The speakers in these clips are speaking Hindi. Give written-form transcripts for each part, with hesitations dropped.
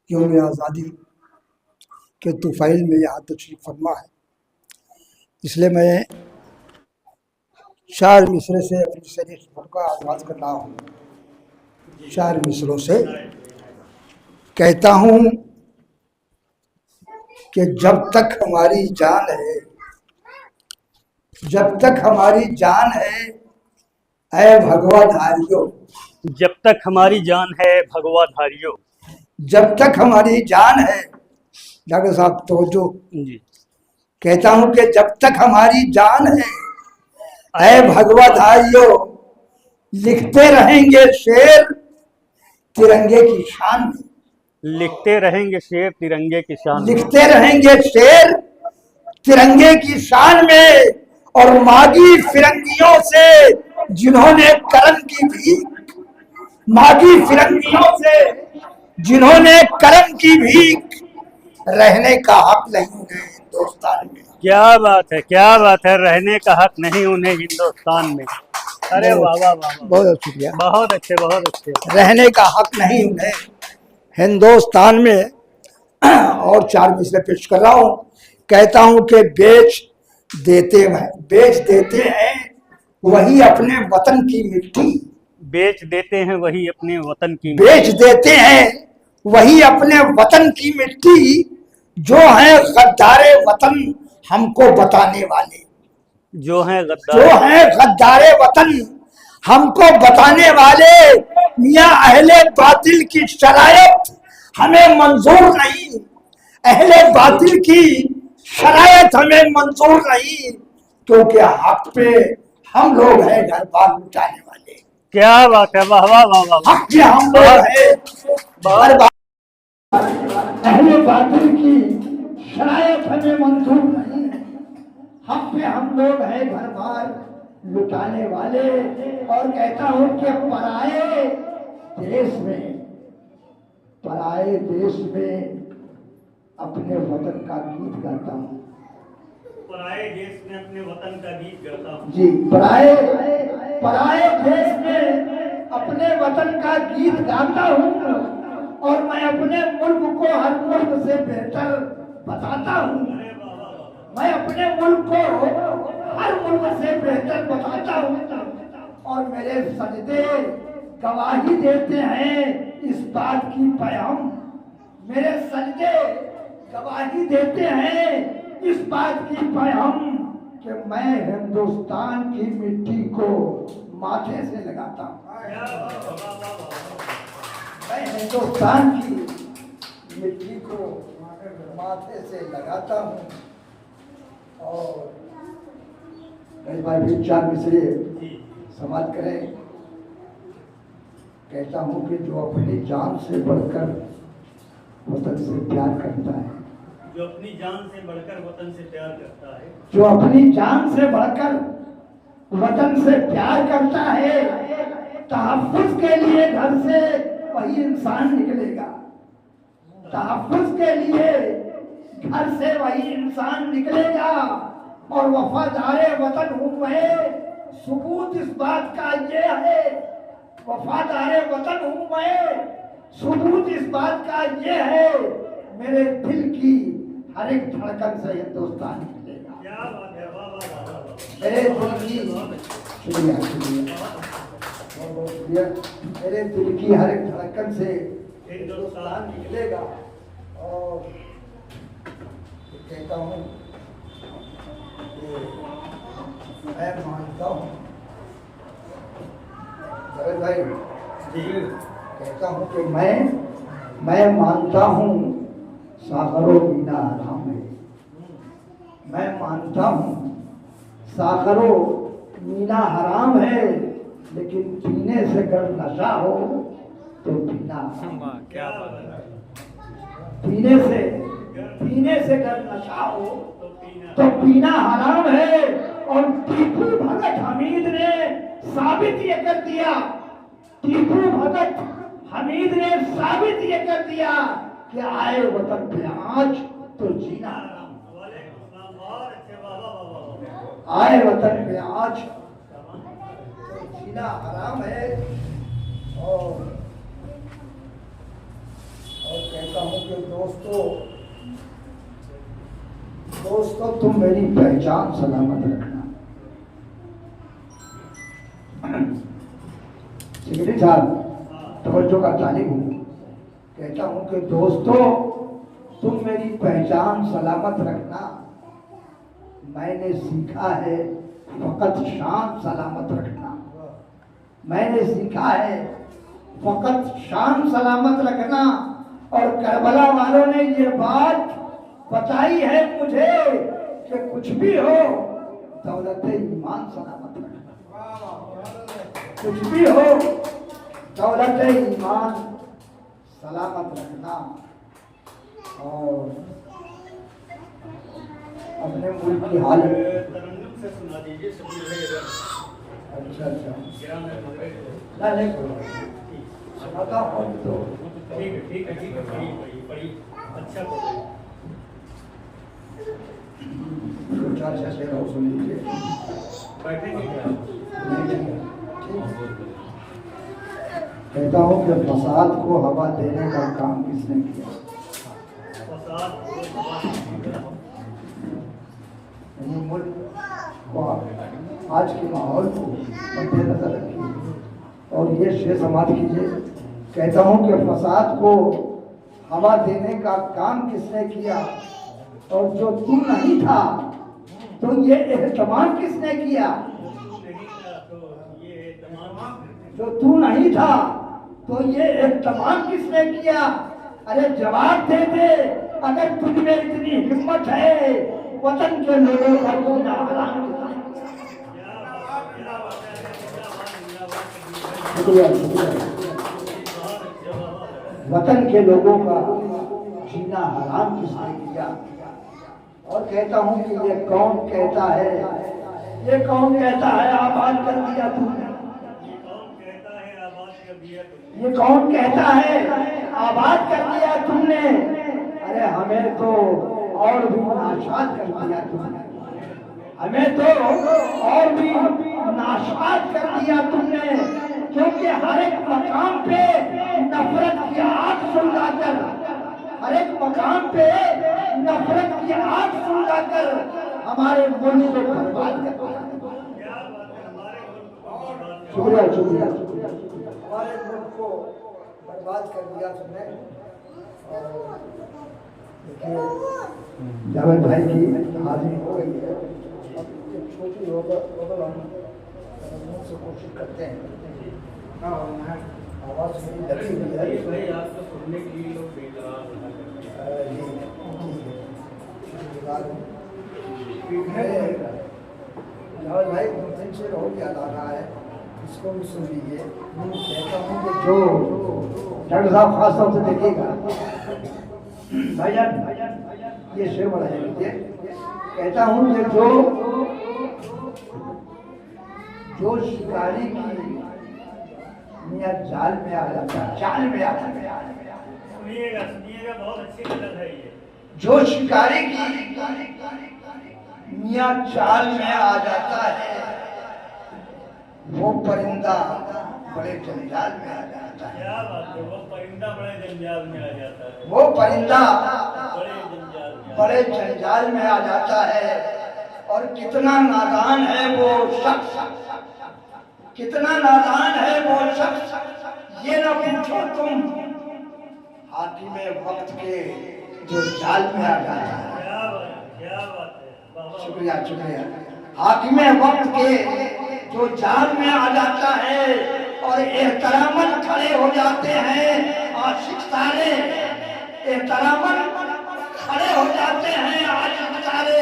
यौम आज़ादी के तुफ़ैल में यहाँ तशरीफ़ फरमा है, इसलिए मैं शायर मिसरे से अपनी शरीफ सफ़र का आगाज़ कर रहा हूँ। शायर मिसरों से कहता हूँ कि जब तक हमारी जान है, जब तक हमारी जान है, ऐ भगवाधारियों, जब तक हमारी जान है भगवाधारियों, जब तक हमारी जान है। डॉक्टर साहब तो जो जी कहता हूँ कि जब तक हमारी जान है, ऐ भगवाधारियों, लिखते रहेंगे शेर तिरंगे की शान में, लिखते रहेंगे शेर तिरंगे की शान में, लिखते रहेंगे शेर तिरंगे की शान में। और मांगी फिरंगियों से जिन्होंने करम की भीख, मांगी फिरंगियों से जिन्होंने करम की भीख, रहने का हक नहीं उन्हें हिंदुस्तान में। क्या बात है, क्या बात है। रहने का हक नहीं उन्हें हिंदुस्तान में। अरे वाह वाह वाह वाह, बहुत शुक्रिया। बहुत अच्छे, बहुत अच्छे। रहने का हक नहीं उन्हें हिंदुस्तान में। और चार मिसरे पेश कर रहा हूँ। कहता हूँ कि बेच देते हैं वही अपने वतन की मिट्टी, बेच देते हैं वही अपने वतन की, बेच देते हैं वही अपने वतन की मिट्टी, जो है गद्दारे वतन हमको बताने वाले, जो है गद्दारे वतन हमको बताने वाले। मियाँ अहले बातिल की शरायत हमें मंजूर नहीं, अहले बातिल की शरायत हमें मंजूर नहीं, क्योंकि हक पे हम लोग हैं घर बार लुटाने वाले। क्या बात है, वाह वाह वाह वाह। हक पे हम लोग हैं घर बार, अहले बातिल की शरायत हमें मंजूर नहीं, हक पे हम लोग हैं घर बार लुटाने वाले। और कहता हूं कि पराए देश में अपने वतन का गीत गाता हूँ, पराए देश में अपने वतन का गीत गाता हूँ जी। पराए देश में अपने वतन का गीत गाता हूँ, और मैं अपने मुल्क को हर मुल्क से बेहतर बताता हूँ, मैं अपने मुल्क को हर मुल्क से बेहतर बताता हूँ। और मेरे सजदे गवाही देते हैं इस बात की पैम, मेरे सजदे गवाही देते हैं इस बात की पैम, कि मैं हिंदुस्तान की मिट्टी को माथे से लगाता हूँ, मैं हिंदुस्तान की मिट्टी को माथे से लगाता हूँ। और भाई भी चार मिसरे समाज करें। कहता हूँ कि जो अपनी जान से बढ़कर वतन से प्यार करता है, जो अपनी जान से बढ़कर वतन से प्यार करता है, जो अपनी जान से बढ़कर वतन से प्यार करता है, तहफ्फुज़ के लिए घर से वही इंसान निकलेगा, तहफ्फुज़ के लिए घर से वही इंसान निकलेगा। और वफादारे वतन हूँ मैं, सबूत इस बात का ये है, वफादारे वतन हूँ मैं, सबूत इस बात का ये है, मेरे दिल की हर एक धड़कन से हिंदुस्तान निकलेगा। क्या बात है, वाह वाह वाह वाह। मेरे दिल की शुक्रिया बहुत शुक्रिया, मेरे दिल की हर एक धड़कन से हिंदुस्तान निकलेगा। और कहता हूँ मैं मानता हूँ भाई जी, कहता हूँ कि मैं मानता हूँ सागरो मीना हराम है, मैं मानता हूँ सागरो मीना हराम है, लेकिन पीने से अगर नशा हो तो पीना, क्या बात है। पीने से अगर नशा हो तो पीना हराम है। और टीपू भगत हमीद ने साबित ये कर दिया, टीपू भगत हमीद ने साबित ये कर दिया कि आए वतन पे आज तो जीना हराम, आए वतन पे आज तो जीना हराम है। और कहता हूँ कि दोस्तों तुम मेरी पहचान सलामत रखना। सेक्रेटरी साहब तवज्जो का तालिब हूँ, कहता हूँ कि दोस्तों तुम मेरी पहचान सलामत रखना। मैंने सीखा है फकत शान सलामत रखना। मैंने सीखा है फकत शान सलामत रखना। और करबला वालों ने ये बात बताई है मुझे कि कुछ भी हो दौलत ईमान सलामत रखना। कुछ भी हो दौलत ईमान सलामत रखना। और अपने मुल्क की हालत से सुना दीजिए। अच्छा नहीं सुनाता हूँ तो ठीक है बड़ी अच्छा दो चार से रहो सुन लीजिए। बैठेंगे क्या? कहता हूँ कि फसाद को हवा देने का काम किसने किया? मुल्क को आज के माहौल को मद्देनजर रखिए और ये शेर समाप्त कीजिए। कहता हूँ कि फसाद को हवा देने का काम किसने किया? और जो तू नहीं था तो ये एहतमाम किसने किया? जो तू नहीं था तो ये एहतमाम किसने किया? अरे जवाब दे दे, अगर तुझ में इतनी हिम्मत है वतन के लोगों का खून हराम। शुक्रिया वतन के लोगों का जीना हराम किसने किया? और कहता हूँ कि ये कौन कहता है, ये कौन कहता है आबाद कर दिया तुमने? ये कौन कहता है आबाद कर दिया तुमने? अरे हमें तो और भी नाशाद कर दिया तुमने। हमें तो और भी नाशाद कर दिया तुमने, क्योंकि हर एक मकाम पे नफरत की आग सुलगाकर, हर एक मकाम पे नफरत की आग सुलगाकर हमारे मुल्क को बर्बाद कर दिया। शुक्रिया शुक्रिया शुक्रिया। हमारे मुल्क को बर्बाद कर दिया तुमने। और जावेद भाई की हाजिरी हो गई है। अब एक छोटी होगा हम मुझसे कोशिश करते हैं। आवाज़ मेरी लगी हुई है भाई आपको सुनने के लिए लोग बेकरार जावेद भाई दिन से बहुत याद आ रहा है, इसको भी सुन लीजिए। कहता हूँ कि जो डॉक्टर साहब खास तौर से देखिएगा भाईजान ये शेर बड़ा है। कहता हूँ कि जो शिकारी की मियाँ जाल में आ जाता है, चाल में आ जाता है। सुनिएगा बहुत अच्छी गजल है ये। जो शिकारी की मियाँ चाल में आ जाता है वो परिंदा बड़े जंजाल में आ जाता है। क्या बात है, वो परिंदा बड़े जंजाल में आ जाता है। वो परिंदा बड़े जंजाल में बड़े जंजाल में आ जाता है। और कितना नादान है वो शख्स, कितना नादान है वो शख्स, ये न पूछो तुम हाकिमे वक्त के जो जाल में आ जाता है। क्या बात है, शुक्रिया शुक्रिया। हाकिमे वक्त के जो जाल में आ जाता है और एहतरामन खड़े हो जाते हैं आशिक सारे, एहतरामन खड़े हो जाते हैं आशिक सारे।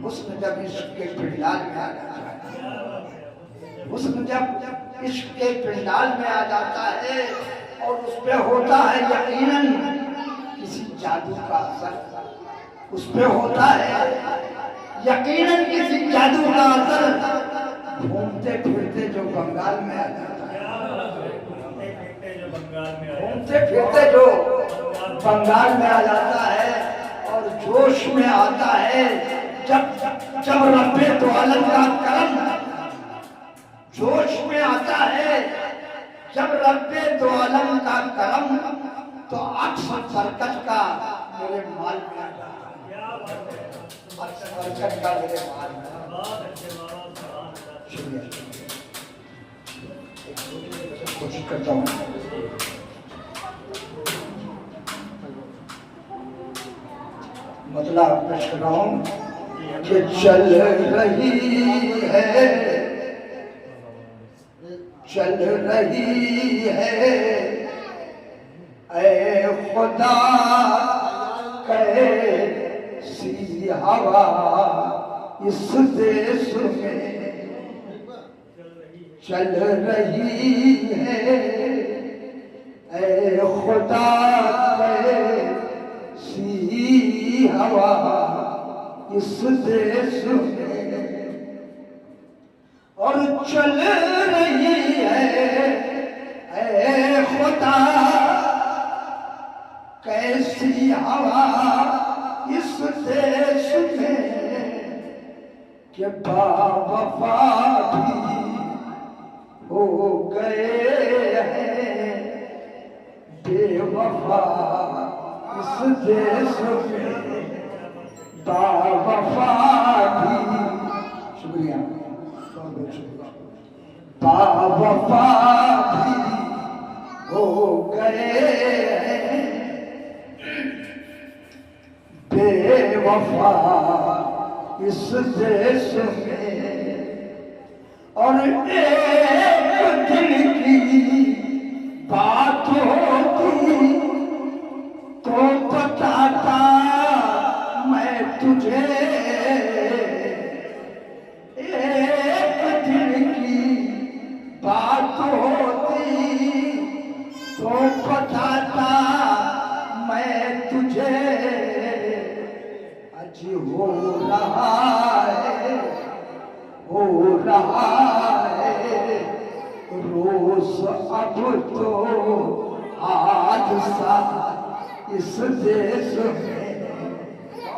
हुस्न जब इश्क के पिंडाल में आ जाता है, हुस्न जब इश्क के पिंडाल में आ जाता है और उस पे होता है यकीनन किसी जादू का असर, उस पे होता है यकीनन किसी जादू का असर। घूमते फिरते जो बंगाल में आ जाता है, घूमते फिरते जो बंगाल में आ जाता है और जोश में आता है जब रब्बे तो आलम का करम, जोश में आता है जब रब्बे तो आलम का करम तो अक्सर बरकत का मेरे माल में आ जाता है, अक्सर बरकत का मेरे माल में कोशिश करता हूँ। मतलब मैं सुन रहा हूँ कि चल रही है, चल रही है ऐ खुदा कैसी हवा इस देश में, चल रही है ऐ खुदा कैसी हवा इस देश में, और चल रही है ऐ खुदा कैसी हवा इस देश में, कि बावफा भी हो गए हैं बेवफा इस देश में, बावफा भी, शुक्रिया बहुत बहुत शुक्रिया, बावफा भी हो गए हैं बेवफा इस देश में, और एक दिल की बात होती तो बताता मैं तुझे, एक दिल की बात होती तो बताता मैं तुझे, आज हो रहा है, हो रहा है रोज अब तो हादसा इस देश में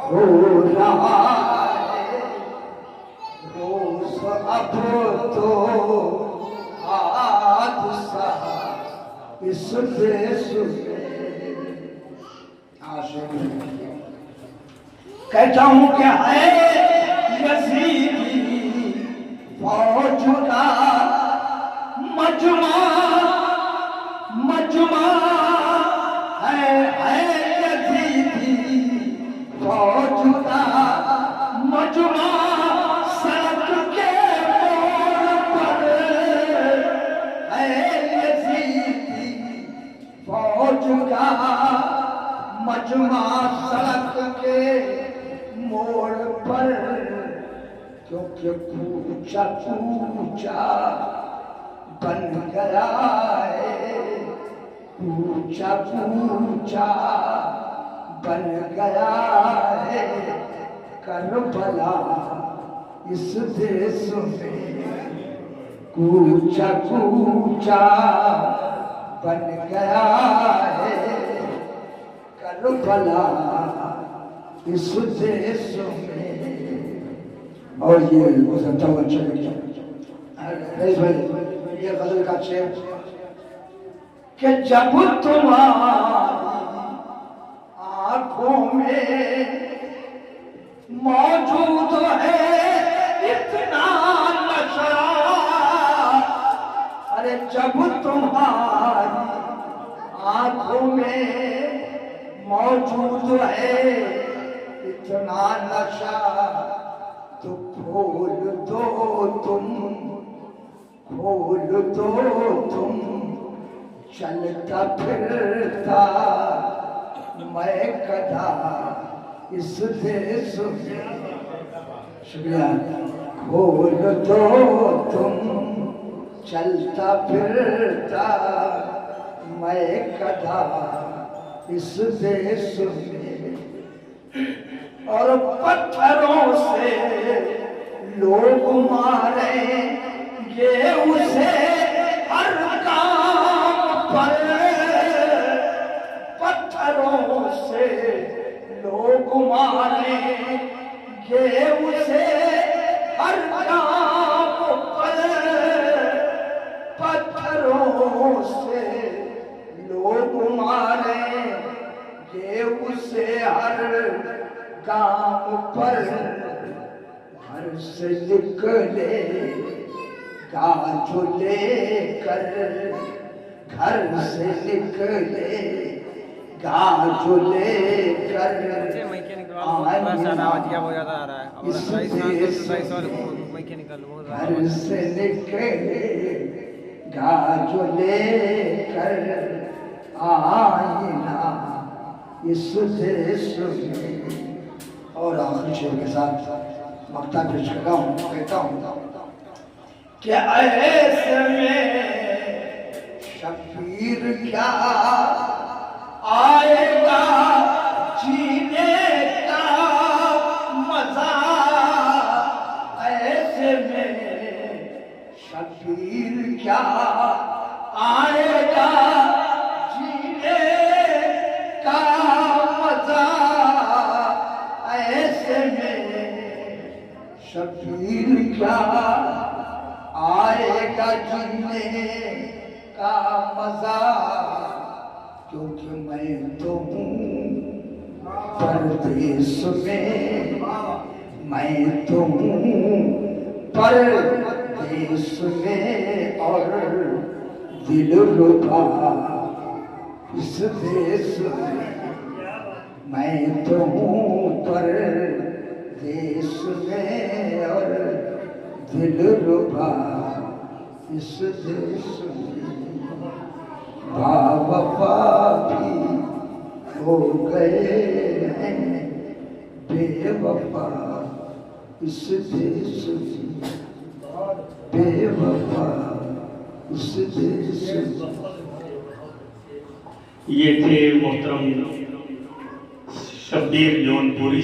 हो रहा है, रोज अब तो हादसा इस देश में। कहता हूँ क्या है यजीदी फौजुदा मजमा, मजमा है यजीदी फौजुदा मजमा, सड़क के मोड़ पर है यजीदी फौजुदा मजमा, सड़क के मोड़ पर, क्योंकि पूछा पूछा बन गया है, पूछा पूछा बन गया है करबला इस देश में, पूछा पूछा बन गया है करबला इस देश में। और ये गुजरता हुआ चले भाई, ये गजल का शेर कि जब तुम्हारी आंखों में मौजूद है इतना नशा, अरे जब तुम्हारी आंखों में मौजूद है इतना नशा, तो खोल दो तुम, खोल दो तुम चलता फिरता मैं कदा इस देश में, शुक्रिया, खोल दो तुम चलता फिरता मैं कदा इस देश में, और पत्थरों से लोग मारेंगे उसे हर काम पर, पत्थरों से लोग मारेंगे उसे हर काम पर, पत्थरों से लोग मारेंगे से हर काम पर घर से निकले गाजो लेकर, घर से निकले गाजो लेकर घर से निकले गाजो लेकर आईना इस देश में। और आखिरी शेर के साथ मक्ता पेश कर रहा हूँ, कहता हूँ कि ऐसे में शबीर क्या आएगा जीने का मजा, ऐसे में शबीर क्या आएगा जीने का मजा, ऐसे में शबीर क्या आएगा जीने का मजा, क्योंकि मैं तो हूँ परदेश में, मैं तो हूँ परदेश में और दिल रुबा इस देश में। मैं तो हूँ परदेश में और दिल रुबा इस देश में। बाबा भी हो गए हैं बेवफा इस देश में, बेवफा इस देश में। ये थे मोहतरम शब्बीर जौनपुरी।